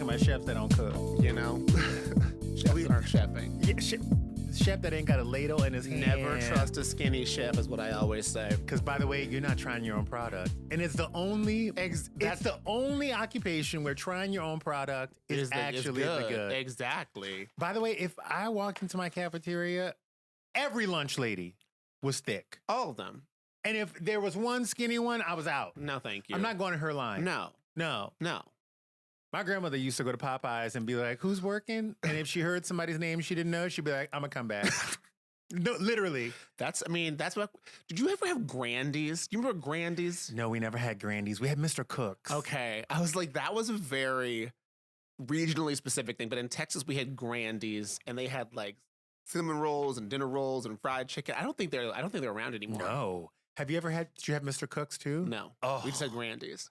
talking about chefs that don't cook. You know? Chefs that aren't chefing. Yeah, chef that ain't got a ladle in his hand. Never trust a skinny chef is what I always say. Because by the way, you're not trying your own product, and it's the only occupation where trying your own product is actually the good. Exactly. By the way, if I walked into my cafeteria, every lunch lady was thick. All of them. And if there was one skinny one, I was out. No, thank you. I'm not going to her line. No. My grandmother used to go to Popeyes and be like, "Who's working?" And if she heard somebody's name she didn't know, she'd be like, "I'm gonna come back." No, literally. That's what. Did you ever have Grandies? Do you remember Grandies? No, we never had Grandies. We had Mr. Cooks. Okay. I was like, that was a very regionally specific thing. But in Texas, we had Grandies, and they had like cinnamon rolls and dinner rolls and fried chicken. I don't think they're around anymore. No. Did you have Mr. Cooks too? No. Oh. We just had Grandies.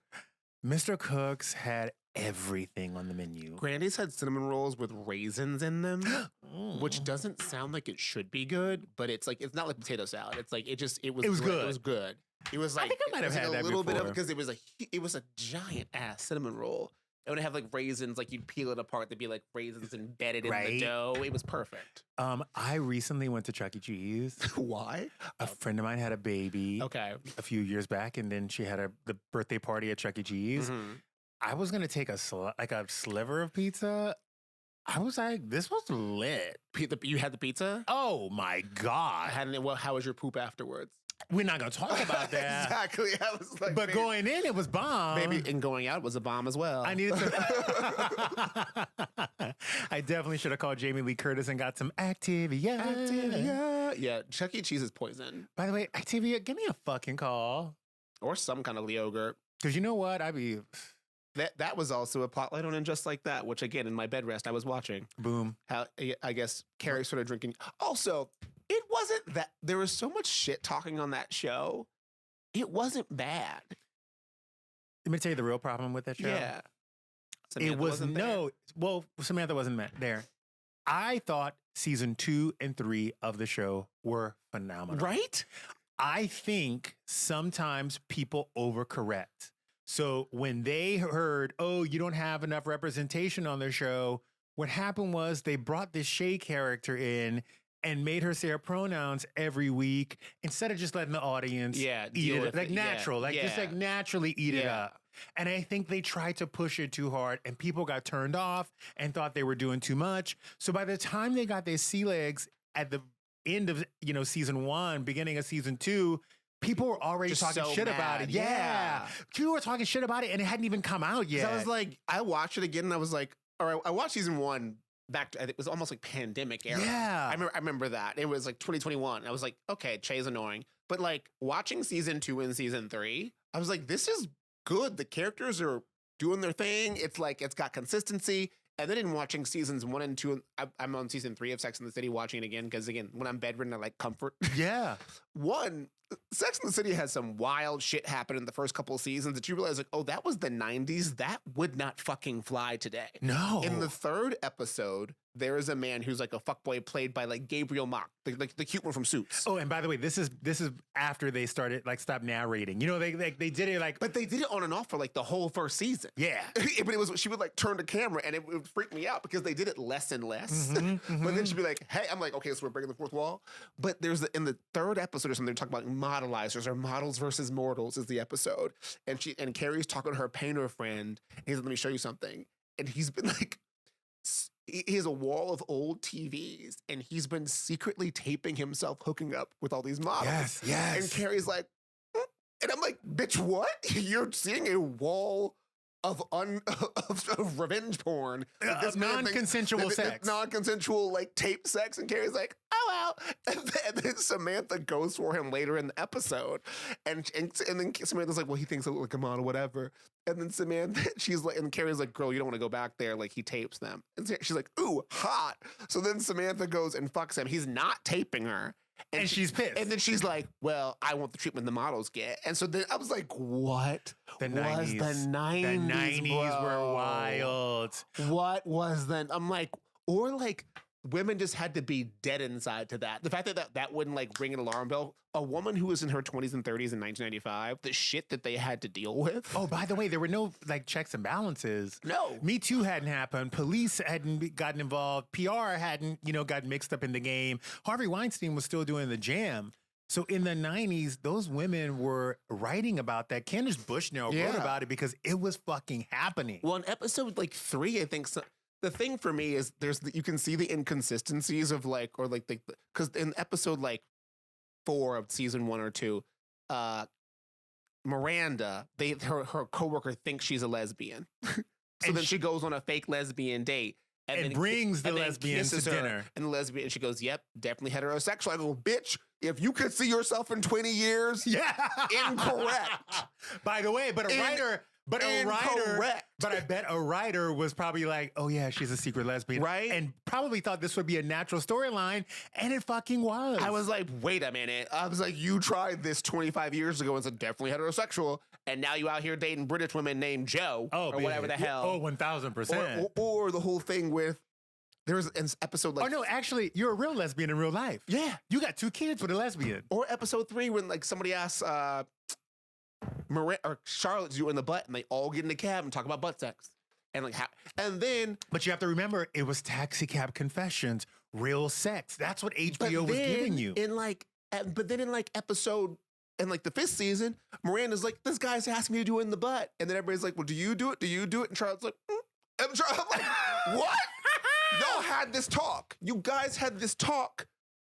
Mr. Cooks had everything on the menu. Grandies had cinnamon rolls with raisins in them, which doesn't sound like it should be good, but it's not like potato salad. It's like it was good. It was good. It was like I think I might have had that a little before. bit of because it was a giant ass cinnamon roll. It would have like raisins, like you'd peel it apart. There'd be like raisins embedded in the dough. It was perfect. I recently went to Chuck E. Cheese. Why? A friend of mine had a baby. Okay. A few years back, and then she had the birthday party at Chuck E. Cheese. Mm-hmm. I was gonna take a sliver of pizza. I was like, this was lit. You had the pizza? Oh my God. I hadn't. Well, how was your poop afterwards? We're not gonna talk about that. Exactly. I was like, but going in, it was bomb. Maybe and going out was a bomb as well. I needed to. I definitely should have called Jamie Lee Curtis and got some Activia. Activia. Yeah, Chuck E. Cheese is poison. By the way, Activia, give me a fucking call. Or some kind of yogurt. Because you know what? That was also a plotline on And Just Like That, which again, in my bed rest, I was watching. Boom. How, I guess, Carrie started drinking. Also, it wasn't that, there was so much shit talking on that show. It wasn't bad. Let me tell you the real problem with that show. Yeah. Samantha Samantha wasn't there. I thought season 2 and 3 of the show were phenomenal. Right? I think sometimes people overcorrect. So when they heard, oh, you don't have enough representation on their show, what happened was they brought this Shay character in and made her say her pronouns every week instead of just letting the audience eat it like natural, just naturally eat it up. And I think they tried to push it too hard and people got turned off and thought they were doing too much. So by the time they got their sea legs at the end of season 1, beginning of season 2, people were already just talking shit about it. Yeah. People were talking shit about it and it hadn't even come out yet. I was like, I watched it again and I was like, all right, I watched season 1 back to, I think it was almost like pandemic era. Yeah. I remember that. It was like 2021. I was like, okay, Che's annoying. But like watching season 2 and season 3, I was like, this is good. The characters are doing their thing. It's like, it's got consistency. And then in watching seasons 1 and 2, I'm on season 3 of Sex and the City watching it again. Because again, when I'm bedridden, I like comfort. Yeah. Sex and the City has some wild shit happen in the first couple of seasons that you realize like, oh, that was the 90s. That would not fucking fly today. No. In the 3rd episode, there is a man who's like a fuckboy played by like Gabriel Mock, the cute one from Suits. Oh, and by the way, this is after they started stopped narrating. They did it like, but they did it on and off for like the whole first season. Yeah. But it was she would like turn the camera and it would freak me out because they did it less and less. But then she'd be like, "Hey," I'm like, "Okay, so we're breaking the fourth wall." But in the 3rd episode or something, they're talking about modelizers or models versus mortals is the episode, and Carrie's talking to her painter friend. And he's like, "Let me show you something," and he's been like. He has a wall of old TVs, and he's been secretly taping himself hooking up with all these models. Yes. And Carrie's like, and I'm like, bitch, what? You're seeing a wall of revenge porn. Non-consensual sex. Non-consensual, like, tape sex. And Carrie's like, oh, well. And then Samantha goes for him later in the episode. And then Samantha's like, well, he thinks I look like a model, whatever. And then Samantha, she's like, and Carrie's like, girl, you don't want to go back there. Like, he tapes them. And she's like, ooh, hot. So then Samantha goes and fucks him. He's not taping her. And she's pissed. And then she's like, well, I want the treatment the models get. And so then I was like, what the was 90s. the 90s? The 90s were wild. What was then? I'm like, or like women just had to be dead inside to that. The fact that wouldn't like ring an alarm bell. A woman who was in her 20s and 30s in 1995, the shit that they had to deal with. Oh, by the way, there were no like checks and balances. No. Me Too hadn't happened. Police hadn't gotten involved. PR hadn't, gotten mixed up in the game. Harvey Weinstein was still doing the jam. So in the 90s, those women were writing about that. Candace Bushnell wrote about it because it was fucking happening. Well, in episode like 3, I think the thing for me is you can see the inconsistencies of because in episode like 4 of season 1 or 2, Miranda, her coworker thinks she's a lesbian. So then she goes on a fake lesbian date. And brings the lesbian to dinner. And the lesbian, she goes, yep, definitely heterosexual. I go, bitch, if you could see yourself in 20 years, incorrect. By the way, but I bet a writer was probably like, oh yeah, she's a secret lesbian. Right? And probably thought this would be a natural storyline, and it fucking was. I was like, wait a minute. I was like, you tried this 25 years ago and said definitely heterosexual, and now you out here dating British women named Joe or whatever the hell. Oh, 1,000%. Or the whole thing with, there was an episode like... Oh, no, actually, you're a real lesbian in real life. Yeah. You got 2 kids with a lesbian. Or episode 3 when like somebody asks Charlotte to do it in the butt, and they all get in the cab and talk about butt sex. And like but you have to remember, it was Taxi Cab Confessions, real sex. That's what HBO was giving you. But then in like episode, in like the 5th season, Miranda's like, this guy's asking me to do it in the butt. And then everybody's like, well, do you do it? Do you do it? And Charlotte's like, I'm like, what? Y'all had this talk. You guys had this talk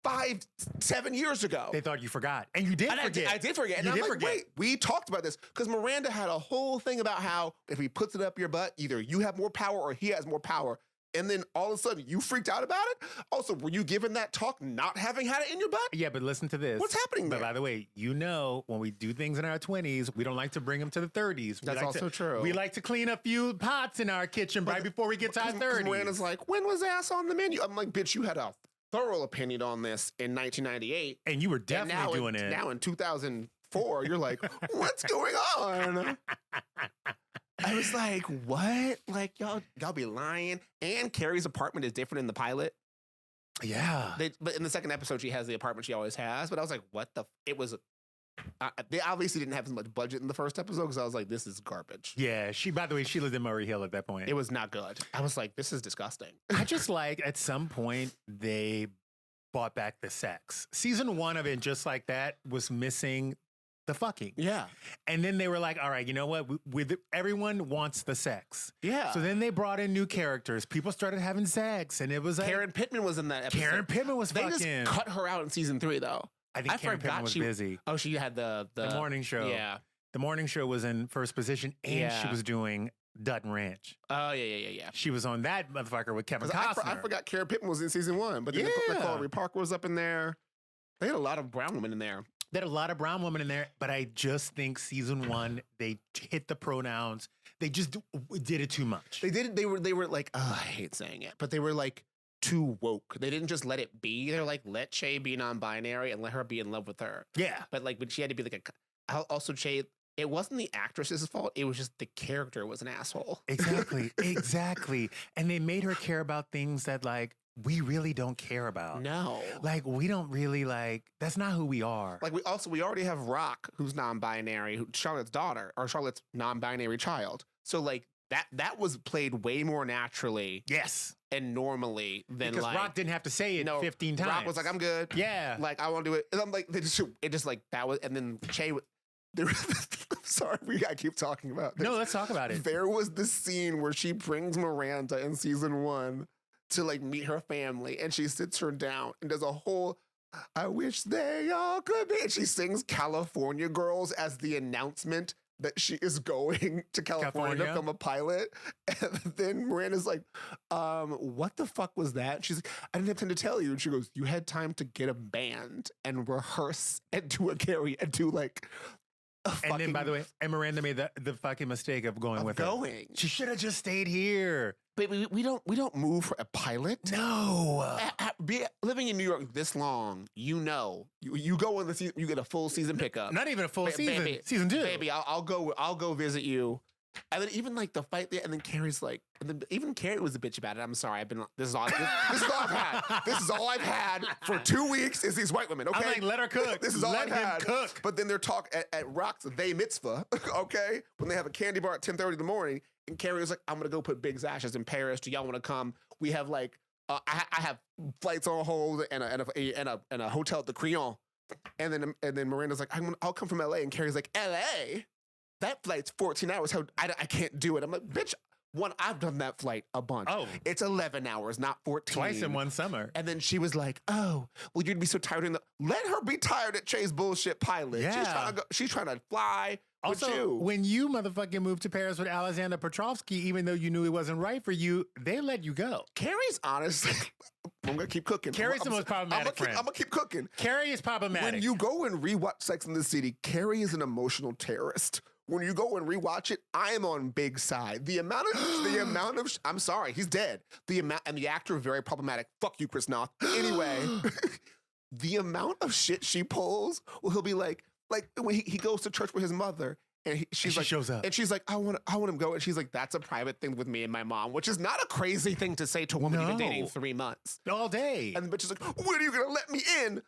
5-7 years ago. They thought you forgot. And you did forget. I did forget. And I'm like, wait, we talked about this. Because Miranda had a whole thing about how if he puts it up your butt, either you have more power or he has more power. And then all of a sudden you freaked out about it? Also, were you given that talk not having had it in your butt? Yeah, but listen to this. What's happening there? But by the way, when we do things in our 20s, we don't like to bring them to the 30s. That's also true. We like to clean a few pots in our kitchen right before we get to our 30s. Miranda's like, when was ass on the menu? I'm like, bitch, you had a thorough opinion on this in 1998. And you were definitely doing it. Now in 2004, you're like, what's going on? I was like, what? Like, y'all be lying. And Carrie's apartment is different in the pilot. Yeah. But in the second episode, she has the apartment she always has. But I was like, what the? It was... they obviously didn't have as much budget in the first episode because I was like, this is garbage. Yeah, by the way, she lived in Murray Hill at that point. It was not good. I was like, this is disgusting. I just like, at some point, they brought back the sex. Season 1 of it, just like that, was missing the fucking. Yeah. And then they were like, all right, you know what? Everyone wants the sex. Yeah. So then they brought in new characters. People started having sex, and it was like... Karen Pittman was in that episode. Karen Pittman was They just cut her out in season 3, though. I think Karen Pittman was busy. Oh, she had the morning show. Yeah. The morning show was in first position, and she was doing Dutton Ranch. Oh, yeah. She was on that motherfucker with Kevin Costner. I forgot Karen Pittman was in season 1, but then Nicole Parker was up in there. They had a lot of brown women in there. They had a lot of brown women in there, but I just think season 1, they hit the pronouns. They just did it too much. They did it. They were like, I hate saying it, but they were like, too woke. They didn't just let it be. They're like, let Che be non-binary and let her be in love with her. Yeah. But like, when she had to be like also Che, it wasn't the actress's fault. It was just the character was an asshole. Exactly. And they made her care about things that like, we really don't care about. No. Like, we don't really that's not who we are. Like we already have Rock, who's non-binary, Charlotte's daughter, or Charlotte's non-binary child. So like, that was played way more naturally. Yes. And normally than because Rock didn't have to say it 15 times. Rock was like, I'm good. Yeah. Like, I won't do it. And I'm like, it just like, that was, and then Che, sorry, I keep talking about this. No, let's talk about it. There was this scene where she brings Miranda in season 1 to like meet her family, and she sits her down and does a whole, I wish they all could be. And she sings California Girls as the announcement that she is going to California to film a pilot. And then Miranda's like, what the fuck was that? She's like, I didn't have time to tell you. And she goes, you had time to get a band and rehearse and do a carry and do like and then, by the way, and Miranda made the fucking mistake of going with her. She should have just stayed here. But we don't move for a pilot. No. Living in New York this long, you go in the season, you get a full season pickup. Not even a full season. Baby, season 2. Baby, I'll go visit you And then even like the fight there, and then Carrie's like, and then even Carrie was a bitch about it. I'm sorry, this is all I've had. This is all I've had for 2 weeks is these white women, okay? I'm like, let her cook. This is all let I've had. Cook. But then they're talking at Rock's They Mitzvah, okay? When they have a candy bar at 10:30 in the morning, and Carrie was like, I'm gonna go put Big Ashes in Paris. Do y'all wanna come? We have like, I have flights on hold and a hotel at the Crillon. And then Miranda's like, I'll come from LA. And Carrie's like, LA? That flight's 14 hours. I can't do it. I'm like, bitch, I've done that flight a bunch. Oh. It's 11 hours, not 14. Twice in one summer. And then she was like, oh, well, you'd be so tired. Let her be tired at Chase bullshit pilot. Yeah. She's trying to fly with Also, you. when you motherfucking moved to Paris with Alexander Petrovsky, even though you knew it wasn't right for you, they let you go. Carrie's honestly, I'm going to keep cooking. Carrie's the most problematic friend. I'm going to keep cooking. Carrie is problematic. When you go and rewatch Sex and the City, Carrie is an emotional terrorist. When you go and rewatch it, I am on Big's side. The amount of, I'm sorry, he's dead. And the actor, very problematic. Fuck you, Chris Noth. Anyway, the amount of shit she pulls, well, he'll be like when he goes to church with his mother, and she shows up. And she's like, I want him to go. And she's like, that's a private thing with me and my mom, which is not a crazy thing to say to a woman you've been dating 3 months. All day. And the bitch is like, when are you going to let me in?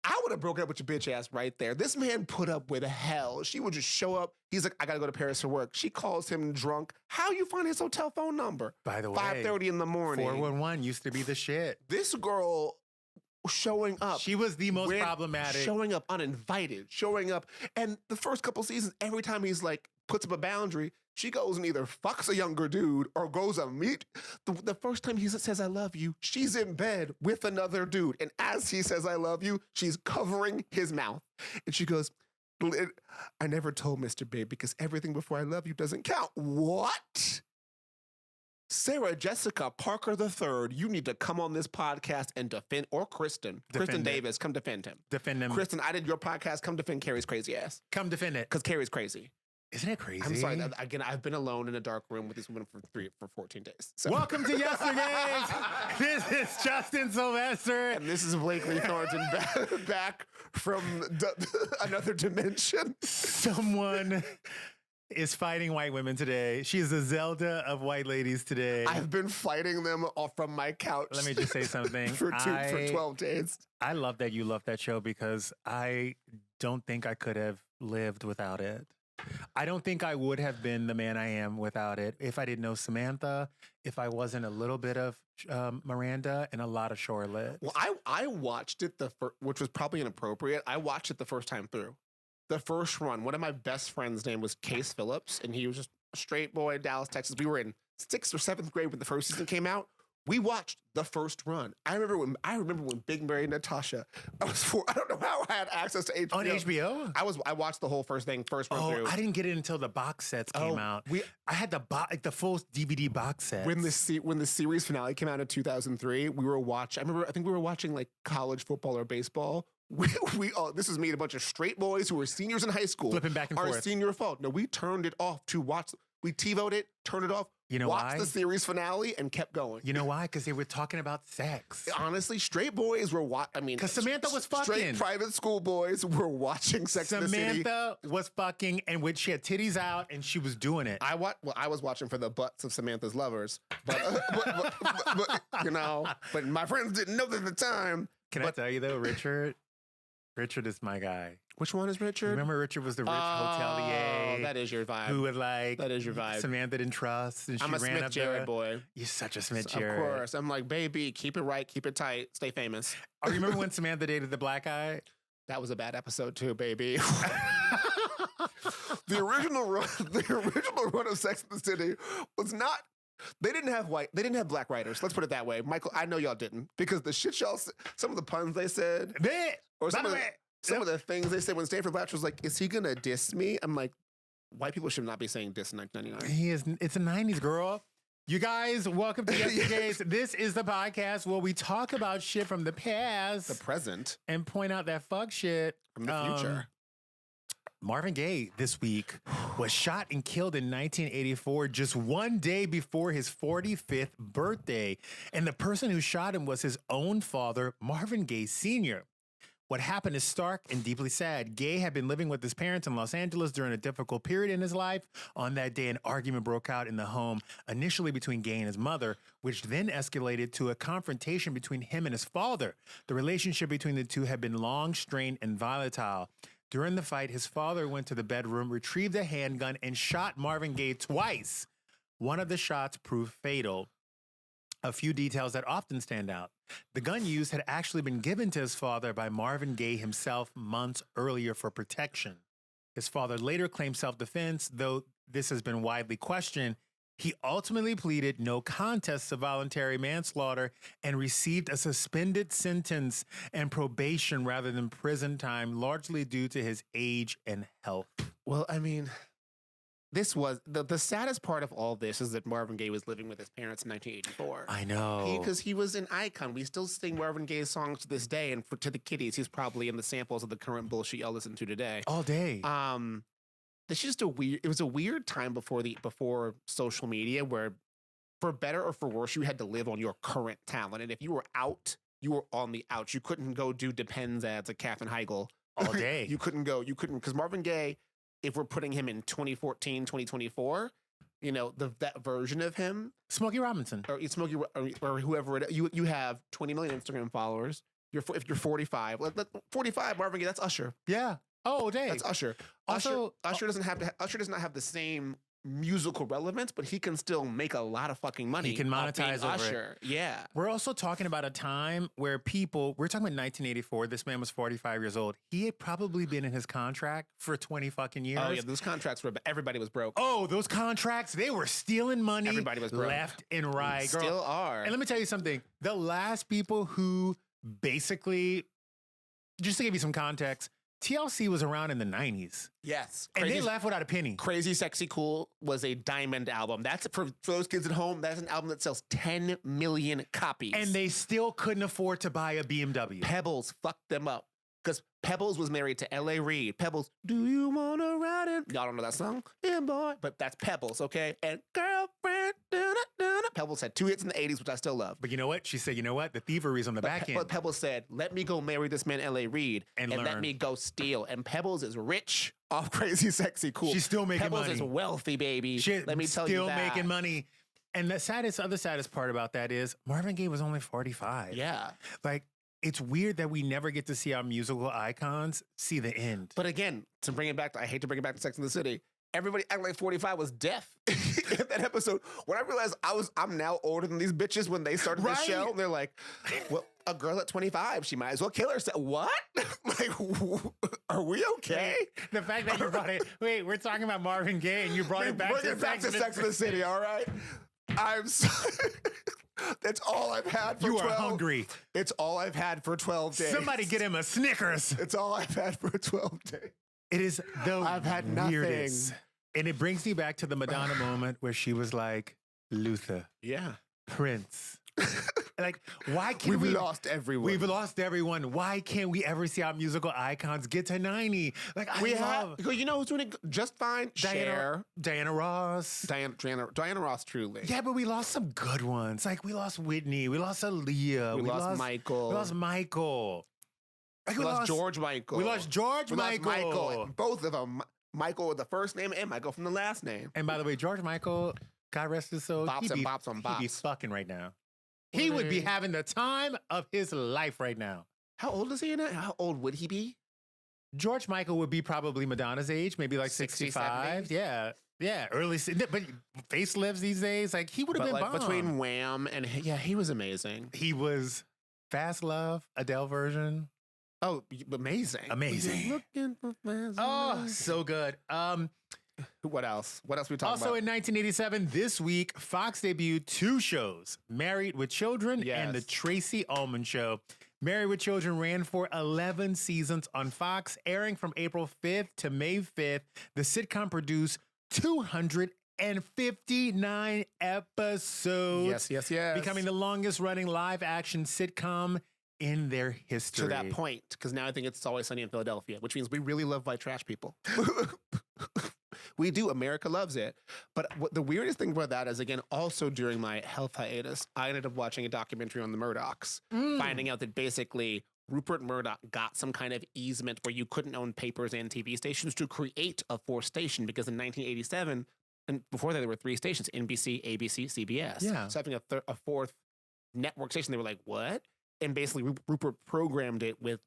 I would have broken up with your bitch ass right there. This man put up with hell. She would just show up. He's like, I got to go to Paris for work. She calls him drunk. How you find his hotel phone number? By the way, 5:30 in the morning. 411 used to be the shit. This girl showing up. She was the most problematic. Showing up uninvited, showing up. And the first couple seasons, every time he's like, puts up a boundary, she goes and either fucks a younger dude or goes and meet. The first time he says, I love you, she's in bed with another dude. And as he says, I love you, she's covering his mouth. And she goes, I never told Mr. Big because everything before I love you doesn't count. What? Sarah Jessica Parker III, you need to come on this podcast and defend, or Kristen Davis, come defend him. Defend him. Kristen, I did your podcast, come defend Carrie's crazy ass. Come defend it. Because Carrie's crazy. Isn't it crazy? I'm sorry. Again, I've been alone in a dark room with these women for 14 days. So. Welcome to Yesterdays. This is Justin Sylvester. And this is Blakely Thornton back from another dimension. Someone is fighting white women today. She is the Zelda of white ladies today. I've been fighting them off from my couch. Let me just say something. for 12 days. I love that you love that show because I don't think I could have lived without it. I don't think I would have been the man I am without it if I didn't know Samantha, if I wasn't a little bit of Miranda and a lot of Charlotte. Well, I watched it, which was probably inappropriate. I watched it the first time through. The first run, one of my best friends' name was Case Phillips, and he was just a straight boy in Dallas, Texas. We were in 6th or 7th grade when the first season came out. We watched the first run. I remember when Big married Natasha. I was 4. I don't know how I had access to HBO. On HBO? I watched the whole first run through. I didn't get it until the box sets came out. I had the full DVD box set. When the series finale came out in 2003, we were watching. I think we were watching like college football or baseball. This is me and a bunch of straight boys who were seniors in high school. Flipping back and forth. Our senior fault. No, we turned it off to watch. We TiVo'd it, turned it off. You know watched why? the series finale and kept going. You know why? Because they were talking about sex. Honestly, straight boys were because Samantha was fucking. Straight private school boys were watching Sex and the City. Samantha was fucking, and when she had titties out, and she was doing it. I was watching for the butts of Samantha's lovers, but but my friends didn't know that at the time. I tell you though, Richard is my guy. Which one is Richard? Remember Richard was the rich hotelier. That is your vibe. Who would like. That is your vibe. Samantha didn't trust. And she I'm a ran Smith up Jarrett there. boy. You're such a Smith Jarrett. Of course. I'm like, baby, keep it right, keep it tight, stay famous. Oh, you remember when Samantha dated the black guy? That was a bad episode too, baby. The original run of Sex and the City was not. They didn't have black writers. Let's put it that way. Michael, I know y'all didn't because the shit y'all, some of the puns they said, or some of the things they said when Stanford Blatch was like, is he gonna diss me? I'm like, white people should not be saying diss in 1999. It's a 90s, girl. You guys, welcome to Yesterdays. This is the podcast where we talk about shit from the past, the present, and point out that fuck shit from the future. Marvin Gaye this week was shot and killed in 1984, just one day before his 45th birthday. And the person who shot him was his own father, Marvin Gaye Sr. What happened is stark and deeply sad. Gaye had been living with his parents in Los Angeles during a difficult period in his life. On that day, an argument broke out in the home, initially between Gaye and his mother, which then escalated to a confrontation between him and his father. The relationship between the two had been long, strained, and volatile. During the fight, his father went to the bedroom, retrieved a handgun, and shot Marvin Gaye twice. One of the shots proved fatal. A few details that often stand out. The gun used had actually been given to his father by Marvin Gaye himself months earlier for protection. His father later claimed self-defense, though this has been widely questioned. He ultimately pleaded no contest to voluntary manslaughter and received a suspended sentence and probation rather than prison time, largely due to his age and health. Well, I mean, this was the saddest part of all this is that Marvin Gaye was living with his parents in 1984. I know. Because he was an icon. We still sing Marvin Gaye songs to this day, and to the kiddies, he's probably in the samples of the current bullshit y'all listen to today. All day. It's just it was a weird time before social media where, for better or for worse, you had to live on your current talent. And if you were out, you were on the outs. You couldn't go do Depends ads like Katherine Heigl. All day. You couldn't, because Marvin Gaye, if we're putting him in 2014, 2024, you know, that version of him. Smokey Robinson. Or whoever it is, you have 20 million Instagram followers. If you're 45, 45, Marvin Gaye, that's Usher. Yeah. Oh, dang. That's Usher. Also, Usher does not have the same musical relevance, but he can still make a lot of fucking money. He can monetize over Usher. it. Yeah. We're also talking about a time where we're talking about 1984. This man was 45 years old. He had probably been in his contract for 20 fucking years. Oh yeah, those contracts everybody was broke. Oh, those contracts, they were stealing money. Everybody was broke. Left and right. Still are. And let me tell you something. The last people who basically, just to give you some context, TLC was around in the 90s. Yes. And they left without a penny. Crazy Sexy Cool was a diamond album. That's for those kids at home. That's an album that sells 10 million copies. And they still couldn't afford to buy a BMW. Pebbles fucked them up. Because Pebbles was married to L.A. Reid. Pebbles, do you want to ride it? Y'all don't know that song? Yeah, boy. But that's Pebbles, okay? And Girlfriend, Pebbles had 2 hits in the 80s, which I still love. But you know what? She said, you know what? The thievery's on the back end. But Pebbles said, let me go marry this man, L.A. Reid, and let me go steal. And Pebbles is rich off Crazy Sexy Cool. She's still making money. Pebbles is wealthy, baby. Let me tell you that. Still making money. And the other saddest part about that is Marvin Gaye was only 45. Yeah. Like, it's weird that we never get to see our musical icons see the end. But again, I hate to bring it back to Sex and the City. Everybody acting like 45 was deaf in that episode. When I realized I'm now older than these bitches when they started the show, they're like, well, a girl at 25, she might as well kill herself. What? Like, are we okay? The fact that you brought it, wait, we're talking about Marvin Gaye and you brought it back to Sex and the City, all right? I'm sorry. That's all I've had for 12 days. You are hungry. It's all I've had for 12 days. Somebody get him a Snickers. It's all I've had for 12 days. It is the I've had weirdest. Nothing. And it brings me back to the Madonna moment where she was like, Luther. Yeah. Prince. Like, why can't We've lost everyone. We've lost everyone. Why can't we ever see our musical icons get to 90? Like, you know who's doing it just fine? Diana Ross. Diana Ross, truly. Yeah, but we lost some good ones. Like, we lost Whitney. We lost Aaliyah. We lost Michael. We lost Michael. Like, we lost George Michael. We lost George Michael. Both of them. Michael with the first name and Michael from the last name. And by the way, George Michael, God rest his soul. Bops and bops on bops. He'd be fucking right now. He would be having the time of his life right now. How old is he now? How old would he be? George Michael would be probably Madonna's age, maybe like 65. Yeah. Yeah. Early. But facelifts these days, like he would have been bomb. Between Wham and he was amazing. He was Fast Love, Adele version. Oh, amazing. Amazing. Oh, so good. What else? What else we talking about? Also in 1987, this week, Fox debuted 2 shows, Married with Children and The Tracy Ullman Show. Married with Children ran for 11 seasons on Fox, airing from April 5th to May 5th. The sitcom produced 259 episodes. Yes. Becoming the longest running live action sitcom in their history. To that point, because now I think it's Always Sunny in Philadelphia, which means we really love white trash people. We do. America loves it. But the weirdest thing about that is, again, also during my health hiatus, I ended up watching a documentary on the Murdochs, finding out that basically Rupert Murdoch got some kind of easement where you couldn't own papers and TV stations to create a fourth station, because in 1987, and before that there were 3 stations, NBC, ABC, CBS. Yeah. So having a fourth network station, they were like, what? And basically Rupert programmed it with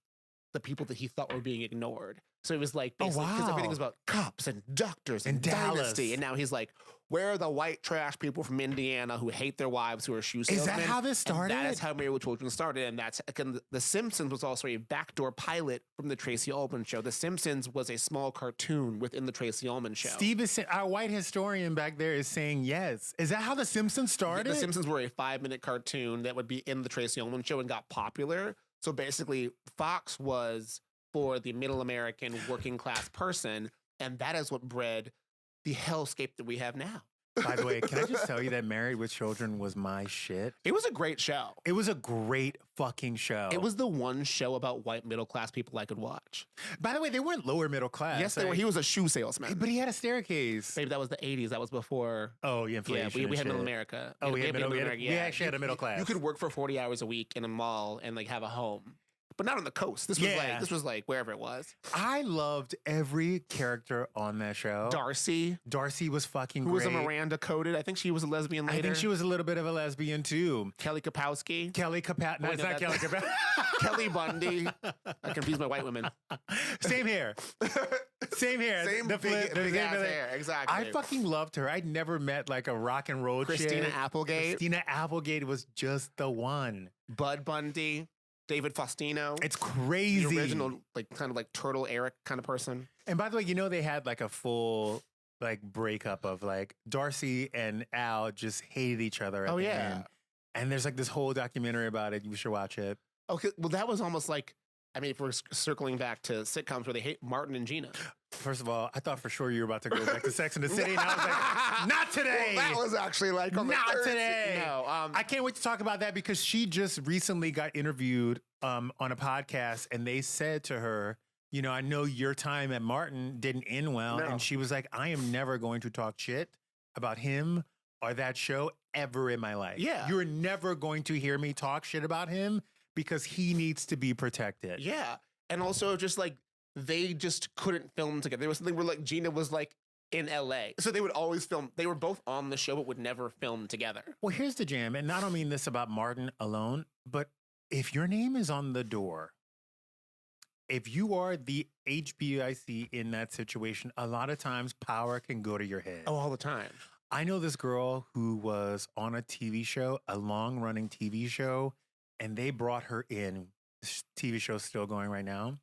the people that he thought were being ignored. So it was like, basically, because everything was about cops and doctors and dynasty. And now he's like, where are the white trash people from Indiana who hate their wives, who are shoe salesmen? Is that how this started? And that is how Married with Children started. And that's, again, The Simpsons was also a backdoor pilot from the Tracy Ullman show. The Simpsons was a small cartoon within the Tracy Ullman show. Steve is our white historian back there is saying yes. Is that how The Simpsons started? The Simpsons were a 5-minute cartoon that would be in the Tracy Ullman show and got popular. So basically, Fox was for the middle American working class person, and that is what bred the hellscape that we have now. By the way, can I just tell you that Married with Children was my shit? It was a great show. It was a great fucking show. It was the one show about white middle class people I could watch. By the way, they weren't lower middle class. Yes, they were. He was a shoe salesman. But he had a staircase. Babe, that was the 80s. That was before. Oh, yeah, inflation. Yeah, we had middle America. Oh, we actually had a middle class. You could work for 40 hours a week in a mall and like have a home. But not on the coast. This was like wherever it was. I loved every character on that show. Darcy was fucking great. Who was a Miranda coded. I think she was a lesbian later. I think she was a little bit of a lesbian too. Kelly Kapowski. No, it's not Kelly Kapowski. Kelly Bundy. I confuse my white women. Same hair. Same hair. Same big ass hair. Exactly. I fucking loved her. I'd never met like a rock and roll Christina chick. Applegate. Christina Applegate was just the one. Bud Bundy. David Faustino. It's crazy. The original, like, kind of like Turtle Eric kind of person. And by the way, you know, they had like a full like breakup of like Darcy and Al just hated each other at the end. And there's like this whole documentary about it. You should watch it. Okay, well, that was almost like, I mean, if we're circling back to sitcoms where they hate Martin and Gina. First of all, I thought for sure you were about to go back to Sex and the City, and I was like, not today. Well, that was actually like, not today. No, I can't wait to talk about that because she just recently got interviewed on a podcast, and they said to her, you know, I know your time at Martin didn't end well, and she was like, I am never going to talk shit about him or that show ever in my life. Yeah, you're never going to hear me talk shit about him because he needs to be protected. Yeah, and also just like, they just couldn't film together. There was something where like Gina was like in LA. So they would always film. They were both on the show, but would never film together. Well, here's the jam. And I don't mean this about Martin alone, but if your name is on the door, if you are the HBIC in that situation, a lot of times power can go to your head. Oh, all the time. I know this girl who was on a TV show, a long running TV show, and they brought her in. This TV show's still going right now.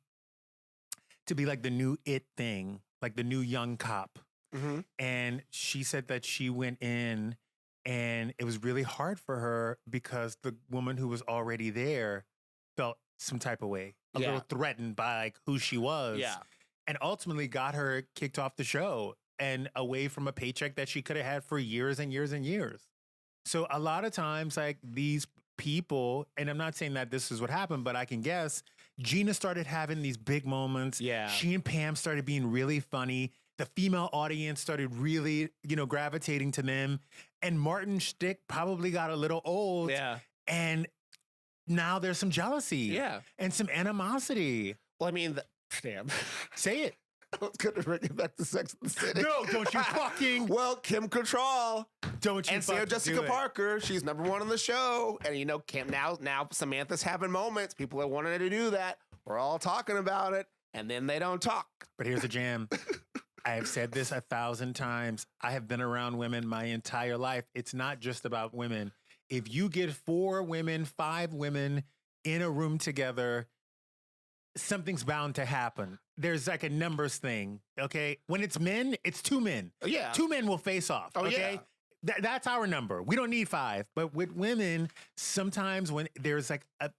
To be like the new it thing, like the new young cop. Mm-hmm. And she said that she went in and it was really hard for her because the woman who was already there felt some type of way, a little threatened by like who she was. Yeah. And ultimately got her kicked off the show and away from a paycheck that she could have had for years and years and years. So a lot of times like these people, and I'm not saying that this is what happened, but I can guess, Gina started having these big moments. Yeah. She and Pam started being really funny. The female audience started really, you know, gravitating to them. And Martin's shtick probably got a little old. Yeah. And now there's some jealousy. Yeah. And some animosity. Well, I mean, damn. Say it. I was going to bring it back to Sex and the City. No, don't you fucking. Well, Kim Cattrall. Don't you and fucking Sarah Jessica Parker. She's #1 on the show. And, you know, Kim, now Samantha's having moments. People are wanting her to do that. We're all talking about it. And then they don't talk. But here's the jam. I have said this 1,000 times. I have been around women my entire life. It's not just about women. If you get 4 women, 5 women in a room together, something's bound to happen. There's like a numbers thing, okay? When it's men, it's 2 men. Yeah. 2 men will face off, okay? Yeah. That's our number. We don't need 5. But with women, sometimes when there's like a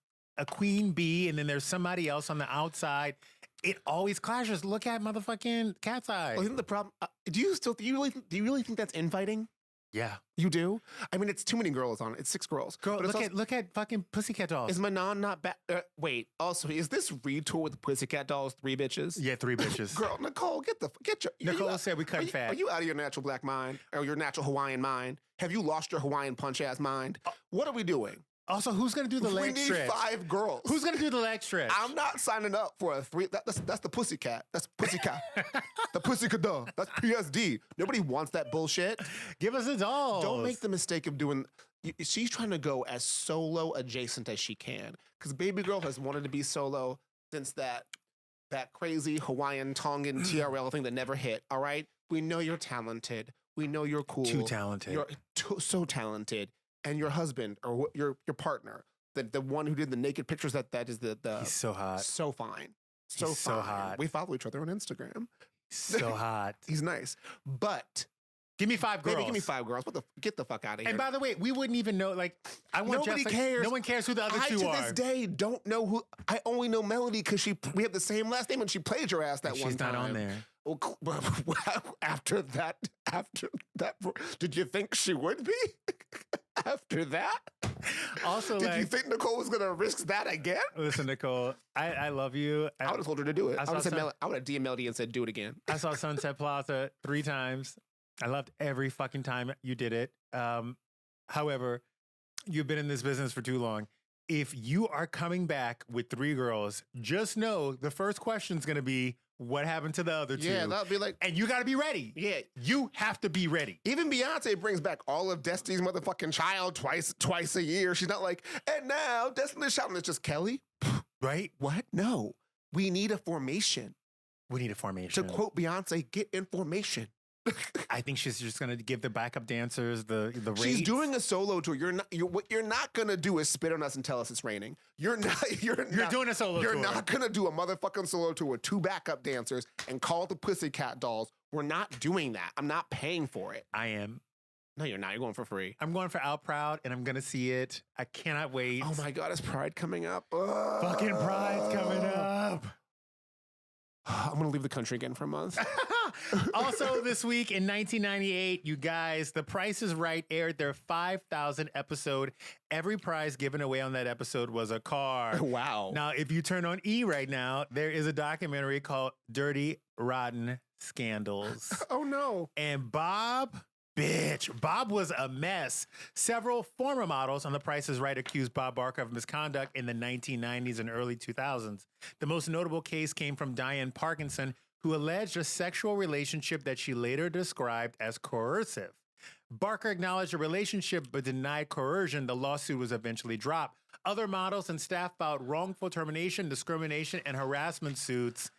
queen bee and then there's somebody else on the outside, it always clashes. Look at motherfucking Cat's Eye. Well, isn't the problem? Do you really think that's infighting? Yeah. You do? I mean, it's too many girls on it. It's 6 girls. Girl, look at fucking Pussycat Dolls. Is Manon not bad? Wait. Also, is this retour with the Pussycat Dolls 3 bitches? Yeah, 3 bitches. Girl, Nicole, get your. Nicole said we cut fat. Are you out of your natural black mind or your natural Hawaiian mind? Have you lost your Hawaiian punch ass mind? What are we doing? Also, who's going to do the We leg need stretch? 5 girls. Who's going to do the leg stretch? I'm not signing up for a 3. That's the Pussycat. That's Pussycat. The Pussycat Doll. That's PSD. Nobody wants that bullshit. Give us a doll. Don't make the mistake of doing. She's trying to go as solo adjacent as she can, because Baby Girl has wanted to be solo since that crazy Hawaiian Tongan TRL thing that never hit. All right, we know you're talented. We know you're cool. Too talented. You're so talented. And your husband or your partner, the one who did the naked pictures, that is the He's so hot. so fine, so He's fine. so hot. We follow each other on Instagram. So hot. He's nice, but Give me 5 girls. baby, give me 5 girls. Get the fuck out of here. And by the way, we wouldn't even know. Like, I want Nobody Jessica. cares. No one cares who the other I two to are. this day don't know who. I only know Melody because we have the same last name and she played your ass that And one she's time. not on there. After that, did you think she would be? After that? Also, Did like, you think Nicole was gonna risk that again? listen, Nicole, I love you. I would have told her to do it. I I saw would have some- DM Melody and said, do it again. I saw Sunset Plaza 3 times. I loved every fucking time you did it. However, you've been in this business for too long. If you are coming back with 3 girls, just know the first question is going to be, what happened to the other 2? Yeah, that'd be like, And you got to be ready. yeah. You have to be ready. Even Beyonce brings back all of Destiny's motherfucking Child twice a year. She's not like, and now Destiny's Child, and it's just Kelly. Right? What? No, we need a formation. We need a formation. To quote Beyonce, get in formation. I think she's just going to give the backup dancers the rates. She's doing a solo tour. What you're not gonna do is spit on us and tell us it's raining. You're doing a solo You're tour. not gonna do a motherfucking solo tour with 2 backup dancers and call it the Pussycat Dolls. We're not doing that. I'm not paying for it. I am. No, you're not. You're going for free. I'm going for Out Proud, and I'm going to see it. I cannot wait. Oh my God, is Pride coming up? Fucking Pride's coming up. I'm gonna leave the country again for a month. Also, this week in 1998, you guys, The Price is Right aired their 5,000th episode. Every prize given away on that episode was a car. Wow. Now, if you turn on E right now, there is a documentary called Dirty Rotten Scandals. Oh no. And Bob was a mess. Several former models on The Price is Right accused Bob Barker of misconduct in the 1990s and early 2000s. The most notable case came from Diane Parkinson, who alleged a sexual relationship that she later described as coercive. Barker acknowledged a relationship but denied coercion. The lawsuit was eventually dropped. Other models and staff filed wrongful termination, discrimination, and harassment suits.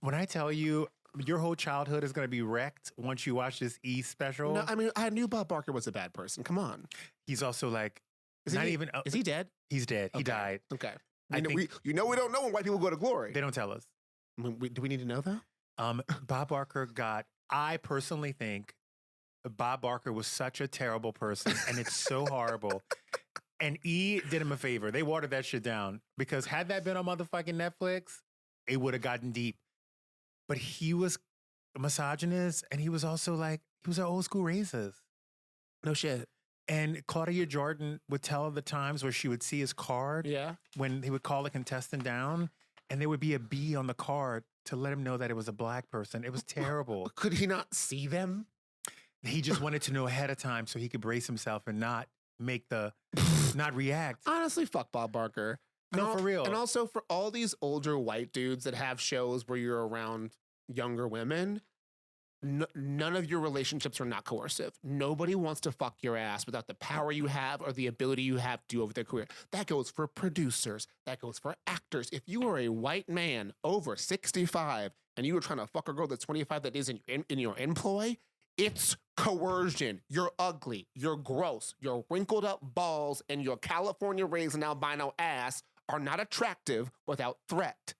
When I tell you, your whole childhood is going to be wrecked once you watch this E special. No, I mean, I knew Bob Barker was a bad person. Come on. He's also like, Is not he, even. Is he dead? He's dead. He Okay. died. Okay. I think- We don't know when white people go to glory. They don't tell us. Do we need to know that? Bob Barker I personally think Bob Barker was such a terrible person, and it's so horrible. And E did him a favor. They watered that shit down, because had that been on motherfucking Netflix, it would have gotten deep. But he was a misogynist, and he was also like, he was an old school racist. No shit. And Claudia Jordan would tell the times where she would see his card Yeah. when he would call a contestant down, and there would be a B on the card to let him know that it was a black person. It was terrible. Could he not see them? He just wanted to know ahead of time so he could brace himself and not not react. Honestly, fuck Bob Barker. No, for real. And also for all these older white dudes that have shows where you're around younger women, none of your relationships are not coercive. Nobody wants to fuck your ass without the power you have or the ability you have to do over their career. That goes for producers. That goes for actors. If you are a white man over 65 and you are trying to fuck a girl that's 25 that is in your employ, it's coercion. You're ugly. You're gross. Your wrinkled up balls and your California raised and albino ass are not attractive without threat.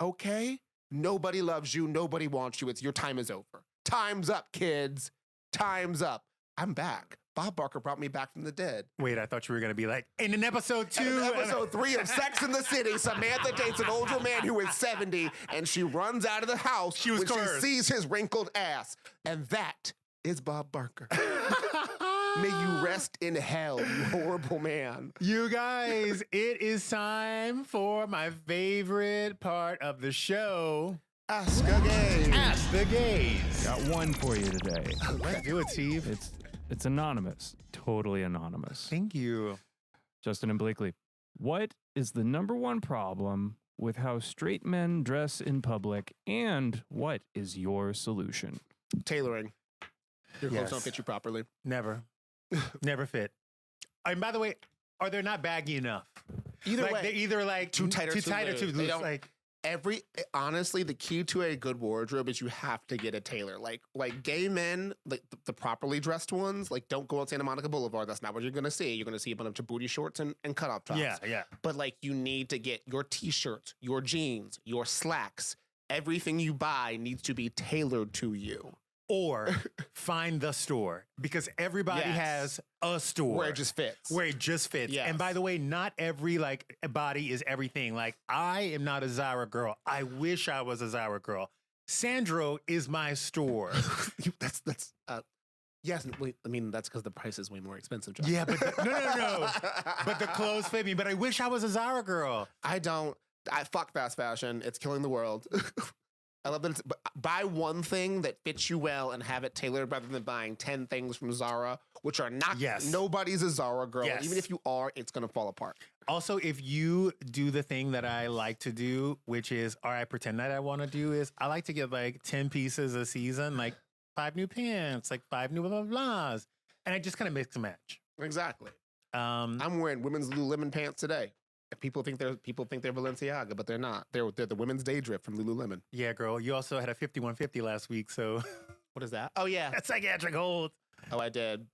Okay? Nobody loves you. Nobody wants you. Your time is over. Time's up, kids. Time's up. I'm back. Bob Barker brought me back from the dead. Wait, I thought you were going to be like, and in episode 2. In episode 3 of Sex in the City, Samantha dates an older man who is 70, and she runs out of the house She was when coerced. she sees his wrinkled ass. And that is Bob Barker. May you rest in hell, you horrible man. You guys, it is time for my favorite part of the show. Ask a gay. Ask the Gays. Got one for you today. Let's do it, Steve. It's anonymous, totally anonymous. Thank you. Justin and Blakely, what is the number one problem with how straight men dress in public, and what is your solution? Tailoring. Your clothes Yes. don't fit you properly. Never fit. And by the way, are they not baggy enough? Either Like, way, they're either like too tight or too or loose. too They loose. don't- Like, honestly, the key to a good wardrobe is you have to get a tailor. Like gay men, like the properly dressed ones, like don't go on Santa Monica Boulevard. That's not what you're gonna see. You're gonna see a bunch of booty shorts and cutoff tops. yeah. But like you need to get your t-shirts, your jeans, your slacks. Everything you buy needs to be tailored to you. Or find the store, because everybody Yes. has a store Where it just fits. where it just fits. Yes. And by the way, not every like body is everything. Like, I am not a Zara girl. I wish I was a Zara girl. Sandro is my store. that's yes. Wait, I mean that's because the price is way more expensive. John. Yeah, but no. But the clothes fit me. But I wish I was a Zara girl. I fuck fast fashion. It's killing the world. I love that it's, but buy one thing that fits you well and have it tailored rather than buying 10 things from Zara, which are not, Yes. Nobody's a Zara girl. Yes. Even if you are, it's going to fall apart. Also, if you do the thing that I like to do, which is, or I pretend that I want to do, is I like to get like 10 pieces a season, like 5 new pants, like 5 new blah, blah, blahs. And I just kind of mix and match. Exactly. I'm wearing women's Lululemon pants today. People think they're Balenciaga, but they're not. They're the women's day drift from Lululemon. Yeah, girl. You also had a 5150 last week, so What is that? Oh yeah. that's psychiatric hold. Oh, I did.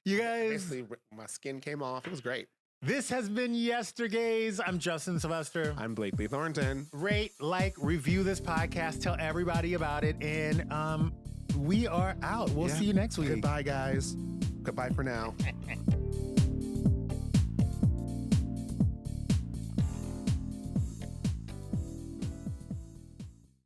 You guys, Basically, my skin came off. It was great. this has been Yestergays. I'm Justin Sylvester. I'm Blakely Thornton. Rate, like, review this podcast, tell everybody about it, and we are out. We'll Yeah. see you next week. Goodbye, guys. Goodbye for now.